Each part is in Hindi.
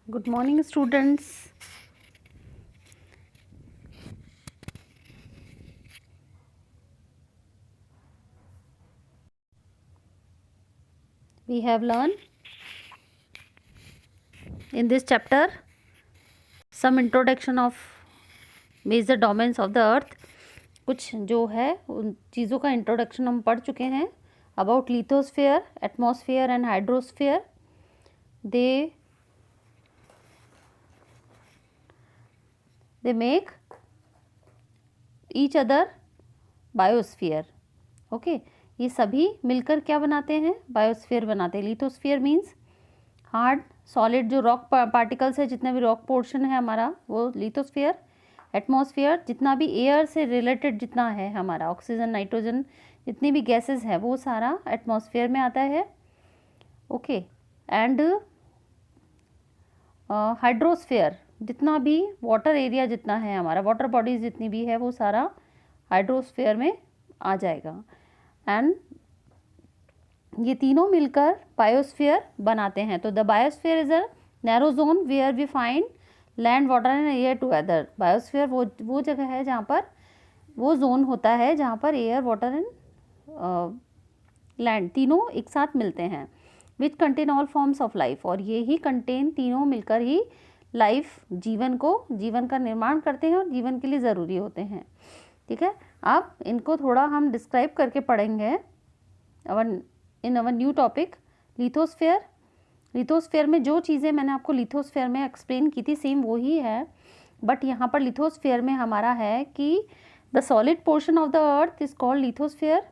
Good morning, students. We have learned in this chapter some introduction of major domains of the earth. कुछ जो है उन चीज़ों का इंट्रोडक्शन हम पढ़ चुके हैं about lithosphere, atmosphere and hydrosphere. They make each other biosphere. Okay, ये सभी मिलकर क्या बनाते हैं? बायोस्फीयर बनाते हैं. लिथोस्फीयर मीन्स हार्ड सॉलिड जो रॉक पार्टिकल्स है, जितना भी रॉक पोर्शन है हमारा वो लिथोस्फीयर. एटमॉस्फेयर जितना भी एयर से रिलेटेड जितना है हमारा ऑक्सीजन, नाइट्रोजन, जितनी भी गैसेस है वो सारा एटमॉस्फेयर में आता है. ओके, एंड हाइड्रोस्फीयर जितना भी वाटर एरिया जितना है हमारा, वाटर बॉडीज जितनी भी है वो सारा हाइड्रोस्फीयर में आ जाएगा. एंड ये तीनों मिलकर बायोस्फीयर बनाते हैं. तो the biosphere is a narrow zone where we find land, water and air together. Biosphere वो जगह है जहाँ पर वो जोन होता है जहाँ पर एयर, वाटर एंड लैंड तीनों एक साथ मिलते हैं. Which contain all forms of life. और ये ही कंटेन तीनों मिलकर ही लाइफ, जीवन का निर्माण करते हैं और जीवन के लिए ज़रूरी होते हैं. ठीक है, अब इनको थोड़ा हम डिस्क्राइब करके पढ़ेंगे in our new topic lithosphere. Lithosphere में जो चीज़ें मैंने आपको लिथोस्फेयर में एक्सप्लेन की थी सेम वही है, बट यहाँ पर लिथोस्फेयर में हमारा है कि the solid portion of the earth is called lithosphere.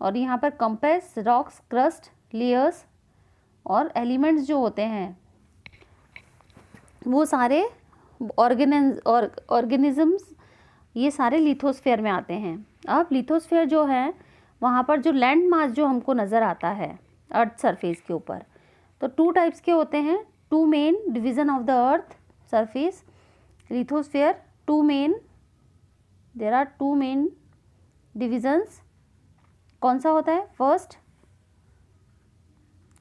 और यहाँ पर कंपेस, रॉक्स, क्रस्ट, लेयर्स और एलिमेंट्स जो होते हैं वो सारे ऑर्गेनिजम्स ये सारे लिथोस्फेयर में आते हैं. अब लिथोस्फेयर जो है वहाँ पर जो लैंड मास जो हमको नज़र आता है अर्थ सरफेस के ऊपर, तो टू टाइप्स के होते हैं. Two main division of the earth surface lithosphere. There are two main divisions. कौन सा होता है? First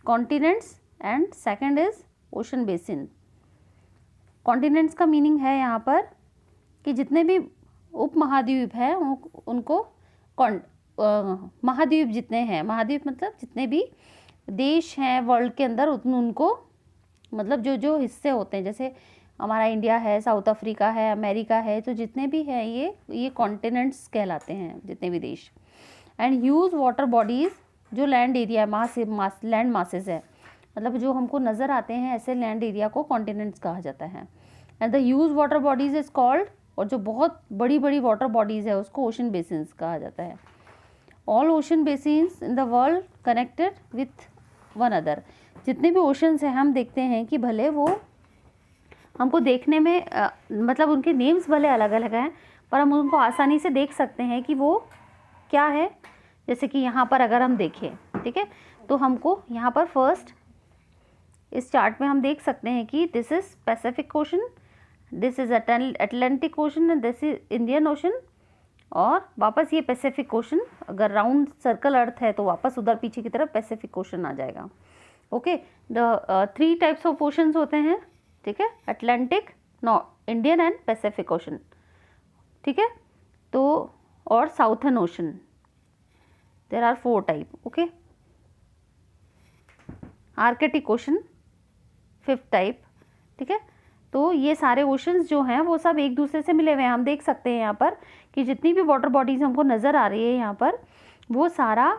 continents and second is ocean basin. Continents का मीनिंग है यहाँ पर कि जितने भी उपमहाद्वीप हैं उनको महाद्वीप जितने हैं, महाद्वीप मतलब जितने भी देश हैं वर्ल्ड के अंदर उनको मतलब जो जो हिस्से होते हैं, जैसे हमारा इंडिया है, साउथ अफ्रीका है, अमेरिका है, तो जितने भी हैं ये कॉन्टिनेंट्स कहलाते हैं जितने भी देश. एंड ह्यूज वाटर बॉडीज़ जो लैंड एरिया लैंड मासेस है, मतलब जो हमको नज़र आते हैं ऐसे लैंड एरिया को कॉन्टिनेंट्स कहा जाता है. And the huge water bodies is called, और जो बहुत बड़ी बड़ी वाटर बॉडीज़ है उसको ओशन बेसिन्स कहा जाता है. All ocean basins in the world connected with one other. जितने भी ओशंस हैं हम देखते हैं कि भले वो हमको देखने में मतलब उनके नेम्स भले अलग अलग हैं पर हम उनको आसानी से देख सकते हैं कि वो क्या है. जैसे कि यहाँ पर अगर हम देखें, ठीक है, तो हमको यहाँ पर फर्स्ट इस चार्ट में हम देख सकते हैं कि this is Pacific ocean, this is Atlantic ocean and this is Indian ocean. और वापस ये पैसिफिक ओशन, अगर राउंड सर्कल अर्थ है तो वापस उधर पीछे की तरफ पैसिफिक ओशन आ जाएगा. Okay, the three types of oceans होते हैं. ठीक है, Atlantic, Indian and Pacific Ocean. ठीक है, तो और Southern Ocean, there are 4 type. Okay, Arctic Ocean 5th type. ठीक है, तो ये सारे ओशंस जो हैं वो सब एक दूसरे से मिले हुए हैं. हम देख सकते हैं यहाँ पर कि जितनी भी वाटर बॉडीज़ हमको नज़र आ रही है यहाँ पर वो सारा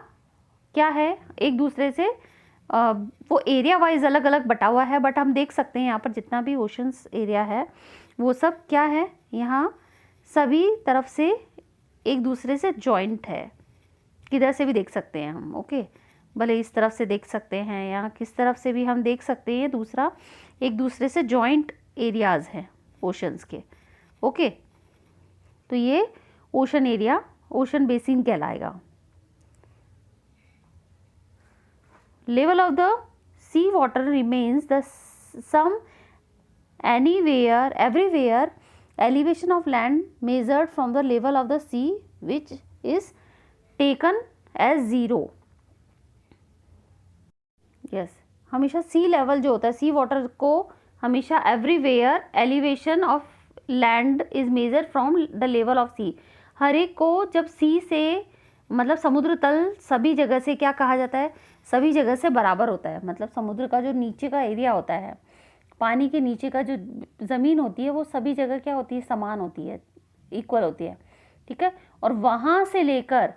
क्या है, एक दूसरे से वो एरिया वाइज अलग अलग बटा हुआ है, बट हम देख सकते हैं यहाँ पर जितना भी ओशंस एरिया है वो सब क्या है, यहाँ सभी तरफ से एक दूसरे से जॉइंट है. किधर से भी देख सकते हैं हम. ओके, भले इस तरफ से देख सकते हैं या किस तरफ से भी हम देख सकते हैं, दूसरा एक दूसरे से जॉइंट एरियाज़ हैं ओशंस के. ओके, तो ये ओशन एरिया ओशन बेसिन कहलाएगा. Level of the sea water remains the same everywhere elevation of land measured from the level of the sea which is taken as 0. Yes, हमेशा सी लेवल जो होता है, सी वाटर को हमेशा everywhere elevation of land is measure from the level of sea. हर एक को जब सी से मतलब समुद्र तल सभी जगह से क्या कहा जाता है, सभी जगह से बराबर होता है। मतलब समुद्र का जो नीचे का एरिया होता है, पानी के नीचे का जो ज़मीन होती है वो सभी जगह क्या होती है, समान होती है, इक्वल होती है, ठीक है। और वहाँ से लेकर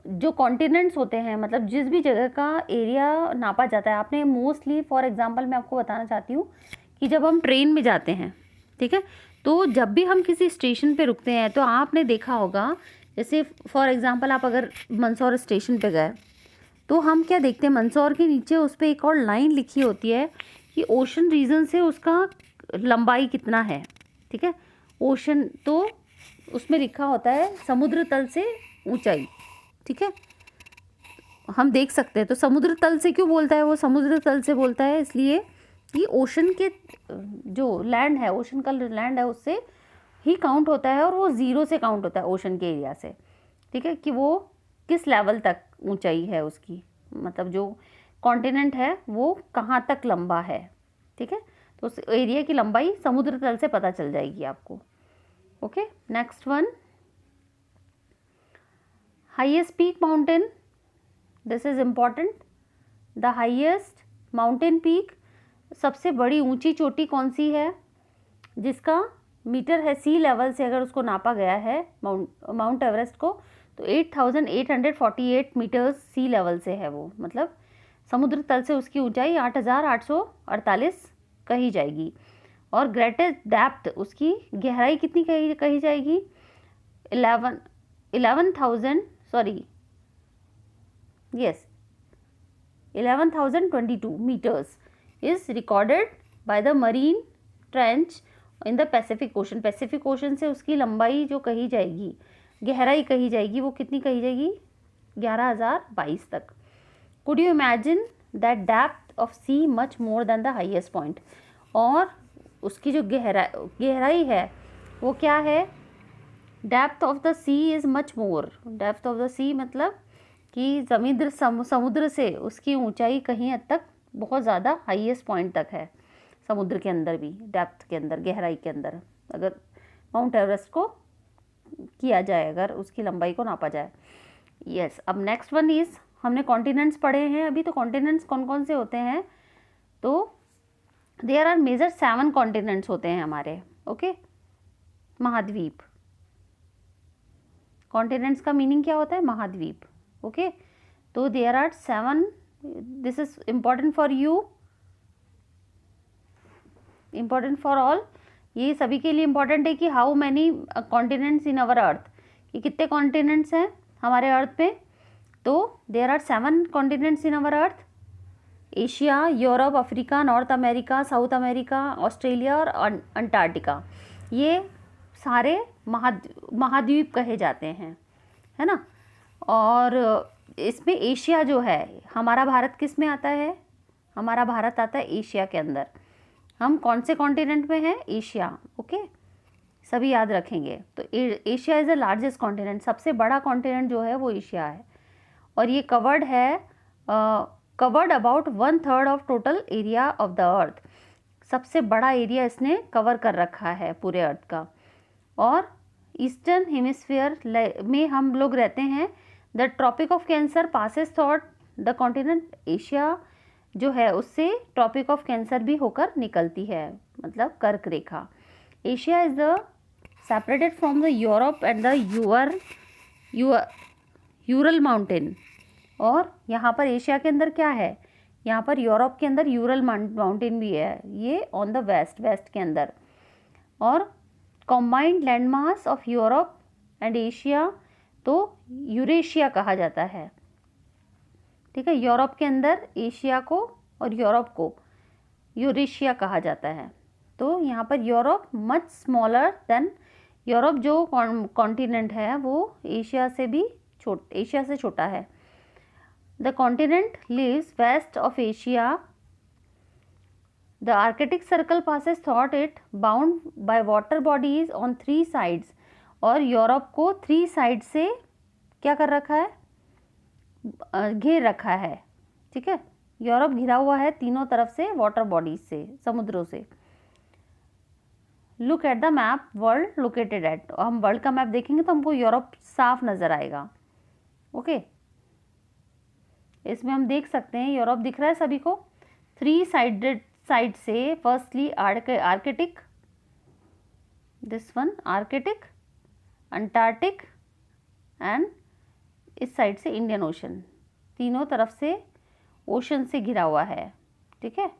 जो कॉन्टिनेंट्स होते हैं, मतलब जिस भी जगह का एरिया नापा जाता है, आपने मोस्टली फॉर एग्जांपल मैं आपको बताना चाहती हूँ कि जब हम ट्रेन में जाते हैं, ठीक है, तो जब भी हम किसी स्टेशन पे रुकते हैं तो आपने देखा होगा, जैसे फॉर एग्जांपल आप अगर मंदसौर स्टेशन पे गए तो हम क्या देखते हैं, मंदसौर के नीचे उस पर एक और लाइन लिखी होती है कि ओशन रीजन से उसका लंबाई कितना है, ठीक है। ओशन तो उसमें लिखा होता है समुद्र तल से ऊंचाई, ठीक है, हम देख सकते हैं। तो समुद्र तल से क्यों बोलता है वो, समुद्र तल से बोलता है इसलिए कि ओशन के जो लैंड है, ओशन का लैंड है उससे ही काउंट होता है, और वो ज़ीरो से काउंट होता है ओशन के एरिया से, ठीक है, कि वो किस लेवल तक ऊंचाई है उसकी, मतलब जो कॉन्टिनेंट है वो कहाँ तक लंबा है, ठीक है। तो उस एरिया की लंबाई समुद्र तल से पता चल जाएगी आपको। Okay, next one, highest peak mountain, this is important. The highest mountain peak, सबसे बड़ी ऊंची चोटी कौन सी है जिसका मीटर है सी लेवल से, अगर उसको नापा गया है माउंट एवरेस्ट को, तो 8,848 मीटर्स सी लेवल से है वो, मतलब समुद्र तल से उसकी ऊंचाई 8,848 कही जाएगी। और ग्रेटेस्ट डेप्थ, उसकी गहराई कितनी कही जाएगी, 11,022 meters is recorded by the marine trench in the Pacific Ocean. Pacific Ocean से उसकी लंबाई जो कही जाएगी, गहराई कही जाएगी, वो कितनी कही जाएगी, 11,022 तक। Could you imagine that depth of sea much more than the highest point. और उसकी जो गहराई है वो क्या है, depth of the sea is much more. Depth of the sea मतलब कि समुद्र से उसकी ऊंचाई कहीं हद तक बहुत ज़्यादा हाईएस्ट पॉइंट तक है, समुद्र के अंदर भी, डेप्थ के अंदर, गहराई के अंदर, अगर माउंट एवरेस्ट को किया जाए, अगर उसकी लंबाई को नापा जाए। यस, अब नेक्स्ट वन इज, हमने कॉन्टिनेंट्स पढ़े हैं अभी, तो कॉन्टिनेंट्स कौन कौन से होते हैं, तो देयर आर मेजर 7 कॉन्टिनेंट्स होते हैं हमारे। ओके, महाद्वीप, कॉन्टिनेंट्स का मीनिंग क्या होता है, महाद्वीप। ओके, तो there are 7, this is important for you, important for all, ये सभी के लिए इम्पॉर्टेंट है कि how many continents in our earth, कि कितने कॉन्टिनेंट्स हैं हमारे अर्थ पे। तो there are 7 continents in our earth, Asia, Europe, Africa, North America, South America, Australia और अंटार्कटिका, ये सारे महाद्वीप कहे जाते हैं, है ना। और इसमें एशिया जो है, हमारा भारत किस में आता है, हमारा भारत आता है एशिया के अंदर। हम कौन से कॉन्टिनेंट में हैं, एशिया। ओके, सभी याद रखेंगे। तो Asia is the largest continent, सबसे बड़ा कॉन्टिनेंट जो है वो एशिया है, और ये covered about 1/3 of total area of the अर्थ। सबसे बड़ा एरिया इसने कवर कर रखा है पूरे अर्थ का। और ईस्टर्न हेमिस्फीयर में हम लोग रहते हैं। The Tropic of Cancer passes through the continent, Asia जो है उससे ट्रॉपिक ऑफ कैंसर भी होकर निकलती है, मतलब कर्क रेखा। Asia is the separated from the Europe and the Ural mountain. और यहाँ पर एशिया के अंदर क्या है, यहाँ पर यूरोप के अंदर यूरल माउंटेन भी है, ये ऑन द वेस्ट के अंदर। और combined landmass of Europe and Asia तो यूरेशिया कहा जाता है, ठीक है। यूरोप के अंदर एशिया को और यूरोप को यूरेशिया कहा जाता है। तो यहाँ पर Europe much smaller than, Europe जो कॉन्टिनेंट है वो एशिया से छोटा है। The continent lives west of Asia, the Arctic Circle passes through it, bound by water bodies on 3 sides. और यूरोप को 3 साइड से क्या कर रखा है, घेर रखा है, ठीक है। यूरोप घिरा हुआ है तीनों तरफ से वाटर बॉडीज से, समुद्रों से। Look at the map world located at, हम वर्ल्ड का मैप देखेंगे तो हमको यूरोप साफ नजर आएगा। ओके, इसमें हम देख सकते हैं यूरोप दिख रहा है सभी को, 3 साइडेड साइड से। Firstly Arctic, this one Arctic, Antarctic and इस साइड से इंडियन ओशन, तीनों तरफ से ओशन से घिरा हुआ है। ठीक है,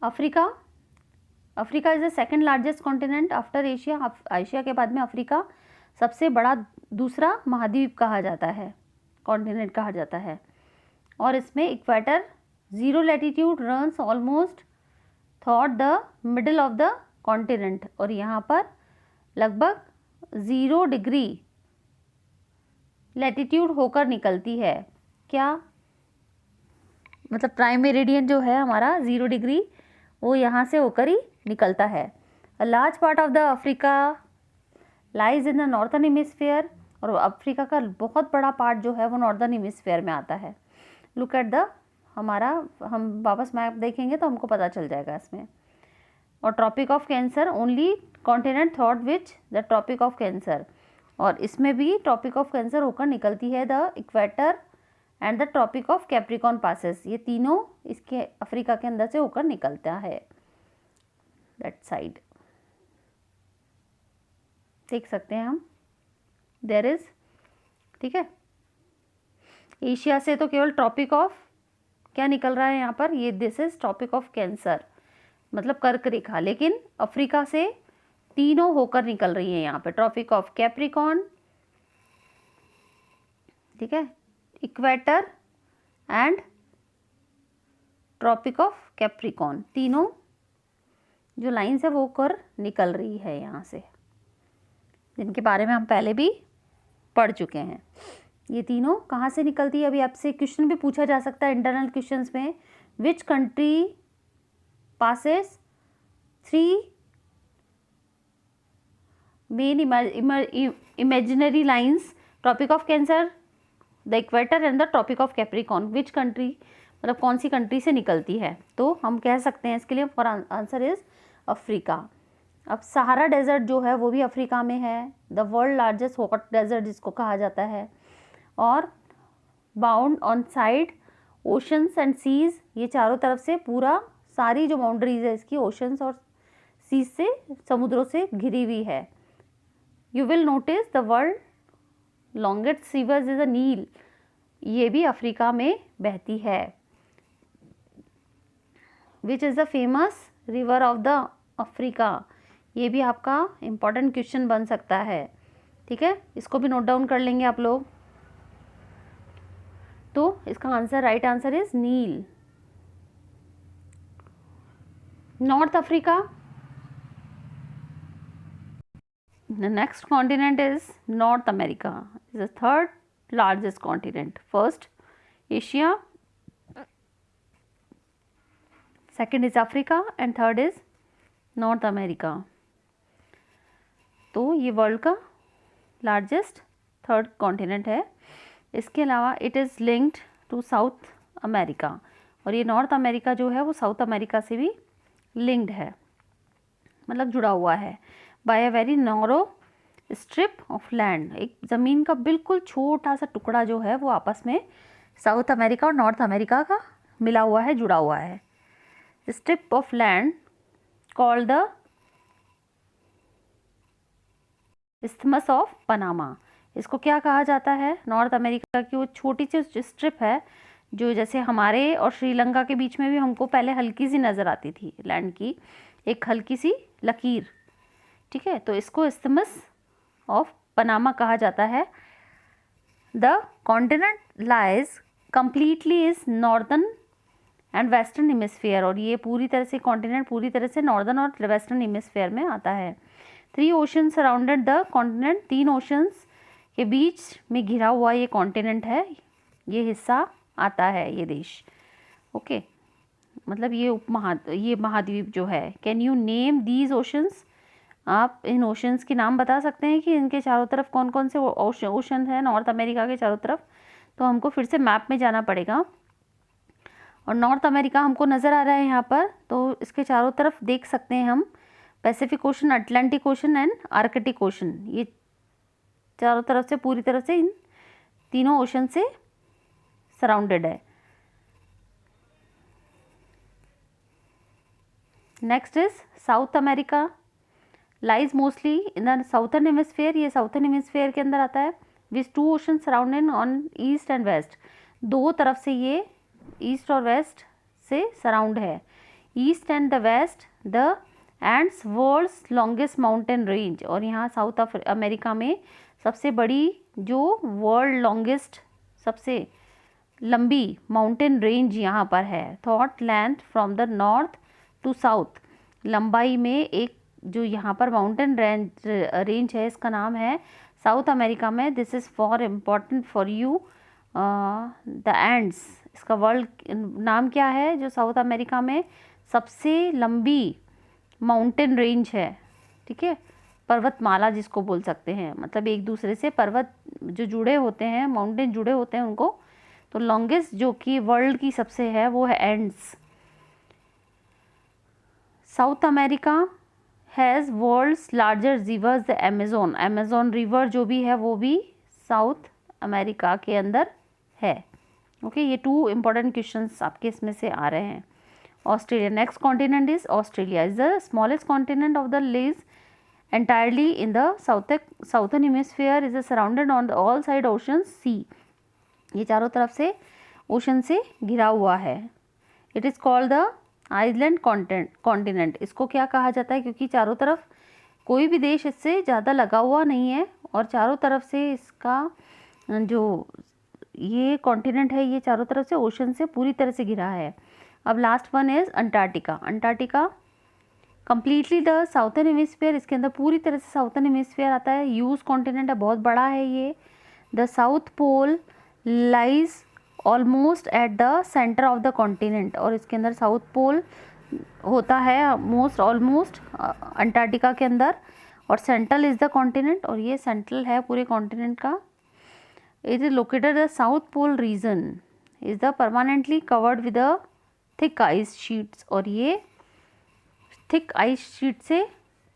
Africa, Africa is the second largest continent after Asia. Asia के बाद में अफ्रीका सबसे बड़ा दूसरा महाद्वीप कहा जाता है, कॉन्टिनेंट कहा जाता है। और इसमें equator, 0 latitude runs almost thought the middle of the continent, और यहाँ पर लगभग 0 डिग्री लैटिट्यूड होकर निकलती है। क्या मतलब प्राइम मेरिडियन जो है हमारा 0 डिग्री, वो यहाँ से होकर ही निकलता है। A large part of the Africa lies in the northern hemisphere, और अफ्रीका का बहुत बड़ा पार्ट जो है वो नॉर्दर्न हेमिस्फीयर में आता है। लुक एट द, हमारा हम वापस मैप देखेंगे तो हमको पता चल जाएगा इसमें। और Tropic of Cancer, only continent thought which the Tropic of Cancer, और इसमें भी ट्रॉपिक ऑफ कैंसर होकर निकलती है the equator and the Tropic of Capricorn passes, ये तीनों इसके अफ्रीका के अंदर से होकर निकलता है, दैट साइड देख सकते हैं हम, देयर इज। ठीक है, एशिया से तो केवल ट्रॉपिक ऑफ क्या निकल रहा है यहाँ पर, ये this is Tropic of Cancer, मतलब कर्क रेखा, लेकिन अफ्रीका से तीनों होकर निकल रही है यहाँ पे, ट्रॉपिक ऑफ कैप्रिकॉन, ठीक है, equator and Tropic of Capricorn, तीनों जो लाइन्स है वो कर निकल रही है यहाँ से, जिनके बारे में हम पहले भी पढ़ चुके हैं। ये तीनों कहाँ से निकलती है, अभी आपसे क्वेश्चन भी पूछा जा सकता है इंटरनल क्वेश्चंस में, which country passes 3 main imaginary lines, Tropic of Cancer, the equator and the Tropic of Capricorn, which country मतलब कौन सी कंट्री से निकलती है, तो हम कह सकते हैं इसके लिए फॉर आंसर इज अफ्रीका। अब सहारा डेजर्ट जो है वो भी अफ्रीका में है, the world largest hot desert जिसको कहा जाता है, और bound on side oceans and seas, ये चारों तरफ से पूरा सारी जो बाउंड्रीज है इसकी ओशंस और सीज से, समुद्रों से घिरी हुई है। You will notice the world longest rivers is a Nile, ये भी अफ्रीका में बहती है। Which is the famous river of the Africa, ये भी आपका इम्पॉर्टेंट क्वेश्चन बन सकता है। ठीक है, इसको भी नोट डाउन कर लेंगे आप लोग। तो इसका answer, right answer is Nile. North Africa, the next continent is North America, is the third largest continent. First Asia, second is Africa and third is North America. तो ये वर्ल्ड का लार्जेस्ट थर्ड कॉन्टिनेंट है। इसके अलावा it is linked to South America, और ये नॉर्थ अमेरिका जो है वो साउथ अमेरिका से भी लिंक्ड है, मतलब जुड़ा हुआ है, by a very narrow strip of land, एक ज़मीन का बिल्कुल छोटा सा टुकड़ा जो है वो आपस में साउथ अमेरिका और नॉर्थ अमेरिका का मिला हुआ है, जुड़ा हुआ है। Strip of land called the isthmus of Panama, इसको क्या कहा जाता है, नॉर्थ अमेरिका की वो छोटी सी स्ट्रिप है जो जैसे हमारे और श्रीलंका के बीच में भी हमको पहले हल्की सी नज़र आती थी लैंड की, एक हल्की सी लकीर। ठीक है, तो इसको इस्थमस ऑफ पनामा कहा जाता है। The continent lies completely is northern and western hemisphere, और ये पूरी तरह से कॉन्टिनेंट पूरी तरह से नॉर्दर्न और वेस्टर्न हेमिस्फीयर में आता है। 3 ocean surrounded the continent, 3 oceans के बीच में घिरा हुआ ये कॉन्टिनेंट है, ये हिस्सा आता है ये देश। ओके, मतलब ये ये महाद्वीप जो है। Can you name these oceans, आप इन ओशंस के नाम बता सकते हैं कि इनके चारों तरफ कौन कौन से ओशन है नॉर्थ अमेरिका के चारों तरफ। तो हमको फिर से मैप में जाना पड़ेगा, और नॉर्थ अमेरिका हमको नज़र आ रहा है यहाँ पर। तो इसके चारों तरफ देख सकते हैं हम Pacific ocean, Atlantic ocean and Arctic ocean, ये चारों तरफ से पूरी तरह से इन तीनों ओशन से सराउंडेड है। Next is South America, lies mostly in the southern hemisphere, ये साउथर्न हेमिस्फीयर के अंदर आता है। Which two ocean surrounded on east and west, दो तरफ से ये ईस्ट और वेस्ट से सराउंड है। East and the west the Andes world's longest mountain range, और यहाँ साउथ अमेरिका में सबसे बड़ी जो वर्ल्ड लॉन्गेस्ट सबसे लंबी माउंटेन रेंज यहाँ पर है। Thought length from the north to south, लंबाई में एक जो यहाँ पर माउंटेन रेंज है इसका नाम है साउथ अमेरिका में। This is for important for you the ends, इसका वर्ल्ड नाम क्या है जो साउथ अमेरिका में सबसे लंबी माउंटेन रेंज है, ठीक है, पर्वतमाला जिसको बोल सकते हैं, मतलब एक दूसरे से पर्वत जो जुड़े होते हैं, माउंटेन जुड़े होते हैं उनको। तो लॉन्गेस्ट जो कि वर्ल्ड की सबसे है वो है Andes. South America has world's largest rivers the Amazon, Amazon river जो भी है वो भी साउथ अमेरिका के अंदर है। ओके, ये टू इम्पॉर्टेंट क्वेश्चंस आपके इसमें से आ रहे हैं। Australia, next continent is Australia, is the smallest continent of the lies entirely in the southern hemisphere, is surrounded on the all side oceans sea, ये चारों तरफ से ओशन से घिरा हुआ है। It is called the island continent, इसको क्या कहा जाता है, क्योंकि चारों तरफ कोई भी देश इससे ज़्यादा लगा हुआ नहीं है और चारों तरफ से इसका जो ये कॉन्टिनेंट है ये चारों तरफ से ओशन से पूरी तरह से घिरा है। अब last one is Antarctica, Antarctica completely the southern hemisphere, इसके अंदर पूरी तरह से साउथर्न हेमिस्फीयर आता है। ह्यूज कॉन्टिनेंट है, बहुत बड़ा है ये। The South Pole lies almost at the centre of the continent, और इसके अंदर साउथ पोल होता है मोस्ट ऑलमोस्ट अंटार्कटिका के अंदर, और सेंट्रल इज़ द कॉन्टिनेंट, और ये सेंट्रल है पूरे कॉन्टिनेंट का। It is located the South Pole region is the permanently covered with the thick ice sheets, और ये थिक आइस शीट से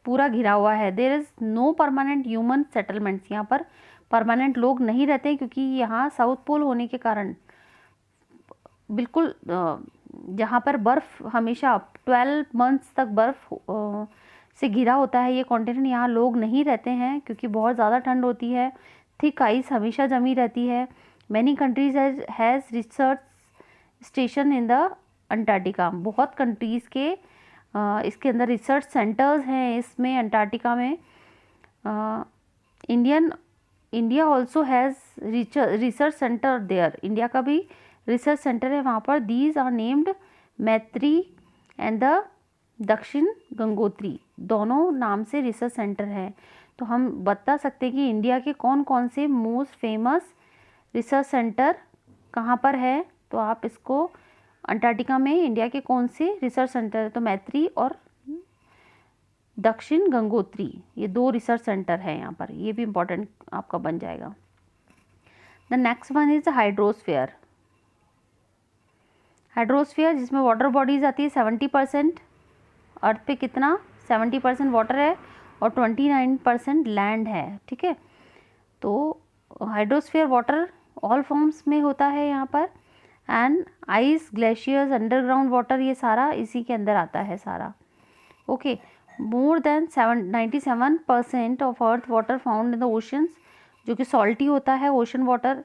पूरा घिरा हुआ है। There is no permanent human settlements, यहाँ पर परमानेंट लोग नहीं रहते हैं, क्योंकि यहाँ साउथ पोल होने के कारण बिल्कुल जहाँ पर बर्फ़ हमेशा 12 मंथ्स तक बर्फ़ से घिरा होता है ये कॉन्टिनेंट, यहाँ लोग नहीं रहते हैं क्योंकि बहुत ज़्यादा ठंड होती है। थिक आइस हमेशा जमी रहती है। Many countries has research station in the Antarctica, बहुत कंट्रीज़ के इसके अंदर रिसर्च सेंटर्स हैं इसमें अंटार्कटिका में। India also has research centre there, India का भी रिसर्च सेंटर है वहाँ पर। These are named Maitri and the Dakshin Gangotri, दोनों नाम से रिसर्च सेंटर है। तो हम बता सकते हैं कि इंडिया के कौन कौन से मोस्ट फेमस रिसर्च सेंटर कहाँ पर है। तो आप इसको अंटार्कटिका में इंडिया के कौन से रिसर्च सेंटर है, तो मैत्री और दक्षिण गंगोत्री, ये दो रिसर्च सेंटर है यहाँ पर, ये भी इम्पोर्टेंट आपका बन जाएगा। The next one is hydrosphere, hydrosphere जिसमें वाटर बॉडीज आती है 70%, अर्थ पे कितना 70% वाटर है और 29% लैंड है, ठीक है। तो हाइड्रोस्फीयर वाटर ऑल फॉर्म्स में होता है यहाँ पर, and ice, glaciers, underground water, ये सारा इसी के अंदर आता है सारा। Okay, more than 97% of earth water found in the oceans, जो कि सॉल्टी होता है ओशन वाटर,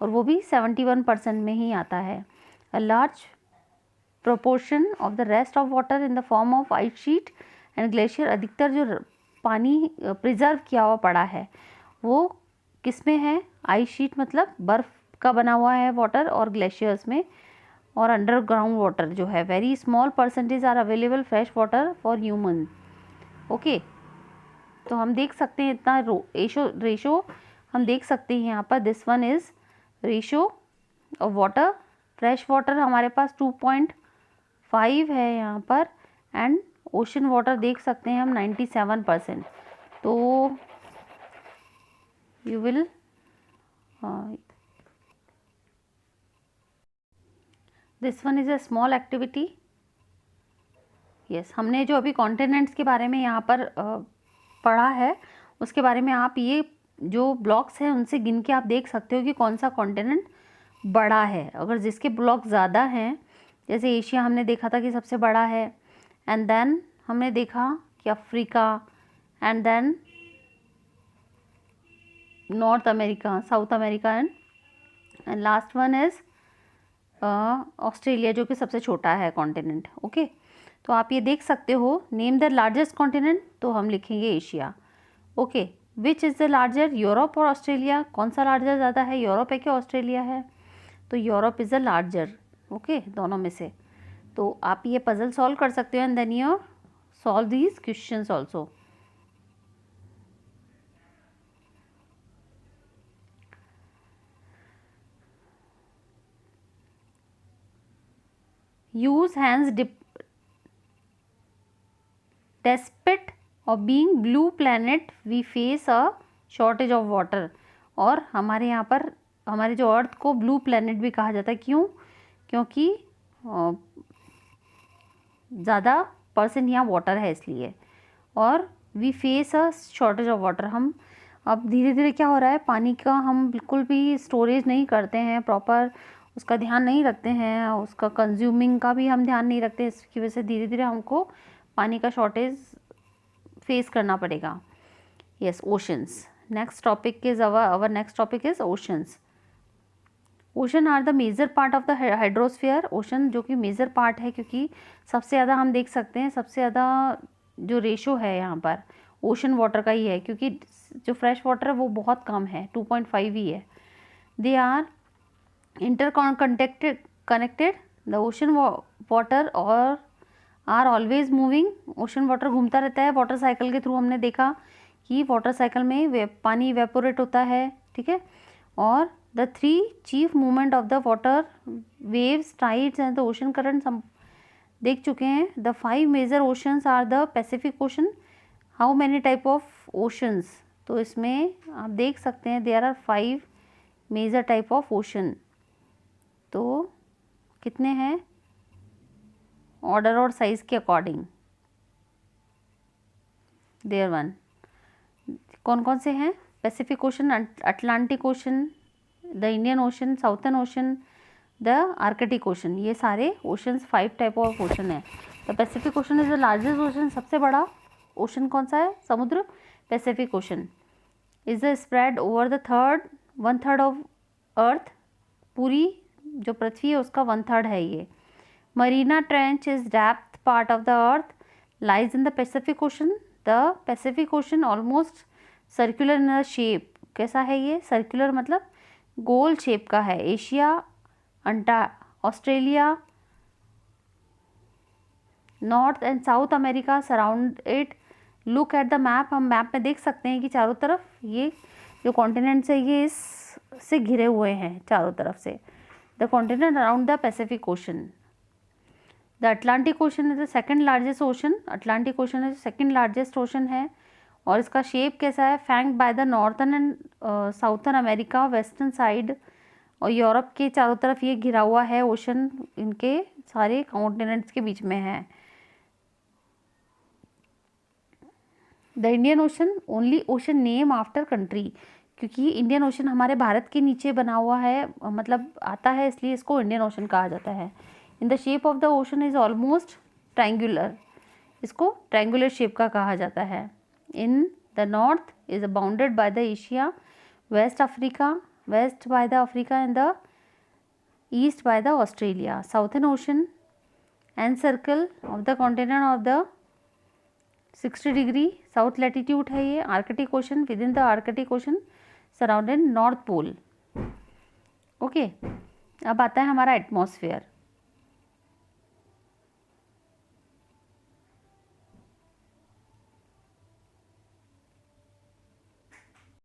और वो भी 71% में ही आता है। A large proportion of the rest of water in the form of ice sheet and glacier, अधिकतर जो पानी प्रिजर्व किया हुआ पड़ा है वो किस में है, आइस शीट मतलब बर्फ़ का बना हुआ है वाटर, और ग्लेशियर्स में, और अंडरग्राउंड वाटर जो है। Very small percentage are available fresh water for human. Okay, तो हम देख सकते हैं इतना रेशो हम देख सकते हैं यहाँ पर। This one is ratio of water, fresh water हमारे पास 5 है यहाँ पर, एंड ओशन वाटर देख सकते हैं हम 97%। तो you will this one is a small activity. Yes, हमने जो अभी कॉन्टिनेंट्स के बारे में यहाँ पर पढ़ा है, उसके बारे में आप ये जो ब्लॉक्स हैं उनसे गिन के आप देख सकते हो कि कौन सा कॉन्टिनेंट बड़ा है। अगर जिसके ब्लॉक ज़्यादा हैं, जैसे एशिया हमने देखा था कि सबसे बड़ा है, एंड देन हमने देखा कि Africa, and then North America, South America, and last one is Australia, जो कि सबसे छोटा है कॉन्टिनेंट। ओके, तो आप ये देख सकते हो, नेम द लार्जेस्ट कॉन्टिनेंट, तो हम लिखेंगे Asia. Okay, which is the larger, Europe और ऑस्ट्रेलिया, कौन सा लार्जर ज़्यादा है, यूरोप है कि ऑस्ट्रेलिया है? तो Europe is the larger. Okay, दोनों में से। तो आप ये पजल सॉल्व कर सकते हो, and then you solve these questions also. Use hands despite of being blue planet we face a shortage of water। और हमारे यहाँ पर हमारे जो अर्थ को ब्लू प्लैनेट भी कहा जाता है, क्यों? क्योंकि ज़्यादा % यहाँ वाटर है इसलिए। और we face a shortage of water, हम अब धीरे धीरे क्या हो रहा है, पानी का हम बिल्कुल भी स्टोरेज नहीं करते हैं, प्रॉपर उसका ध्यान नहीं रखते हैं, उसका कंज्यूमिंग का भी हम ध्यान नहीं रखते, इसकी वजह से धीरे धीरे हमको पानी का शॉर्टेज फेस करना पड़ेगा। Yes, oceans. Next topic is our next topic is oceans. Ocean are the major part of the hydrosphere. Ocean जो कि मेजर पार्ट है, क्योंकि सबसे ज़्यादा हम देख सकते हैं, सबसे ज़्यादा जो रेशो है यहाँ पर ओशन वाटर का ही है, क्योंकि जो फ्रेश वाटर है वो बहुत कम है, 2.5 ही है। They are connected the ocean water और are always moving. Ocean water घूमता रहता है, वाटर साइकिल के थ्रू हमने देखा कि वाटर साइकिल में पानी इवेपोरेट होता है, ठीक है। और the 3 chief movement of the water, waves, tides and the ocean currents हम देख चुके हैं। The 5 major oceans are the Pacific Ocean. How many type of oceans, तो इसमें आप देख सकते हैं there are 5 major type of ocean. तो कितने हैं ऑर्डर और साइज के अकॉर्डिंग? देयर वन, कौन कौन से हैं? Pacific ocean, Atlantic ocean, the Indian ocean, southern ocean, the Arctic ocean. ये सारे ओशंस 5 टाइप ऑफ ओशन है। The Pacific ocean is the largest ocean. सबसे बड़ा ओशन कौन सा है? समुद्र। Pacific ocean is the spread over the 1/3 of earth. पूरी जो पृथ्वी है उसका 1/3 है ये। Marina trench is depth part of the earth, lies in the Pacific Ocean. The Pacific ocean almost circular in the shape. कैसा है ये? सर्कुलर मतलब गोल शेप का है। Asia, Australia, north and south America surround it. Look at the map. हम मैप में देख सकते हैं कि चारों तरफ ये जो कॉन्टिनेंट्स है ये इससे घिरे हुए हैं चारों तरफ से। The continent around the Pacific Ocean. The Atlantic Ocean is the second largest ocean. Atlantic Ocean is second largest ocean है। और इसका शेप कैसा है? Flanked by the northern and southern America, western side और यूरोप के चारों तरफ ये घिरा हुआ है ओशन, इनके सारे कॉन्टिनेंट्स के बीच में है। The Indian ocean only ocean name after country. क्योंकि इंडियन ओशन हमारे भारत के नीचे बना हुआ है, मतलब आता है, इसलिए इसको इंडियन ओशन कहा जाता है। In the shape of the ocean is almost triangular. इसको ट्रायंगुलर शेप का कहा जाता है। In the north is bounded by the Asia, west by the Africa and the east by the Australia. Southern Ocean and circle of the continent of the 60 degree south latitude है ये। Arctic Ocean within the Arctic Ocean surrounded North Pole। Okay, अब आता है हमारा एटमॉस्फेयर।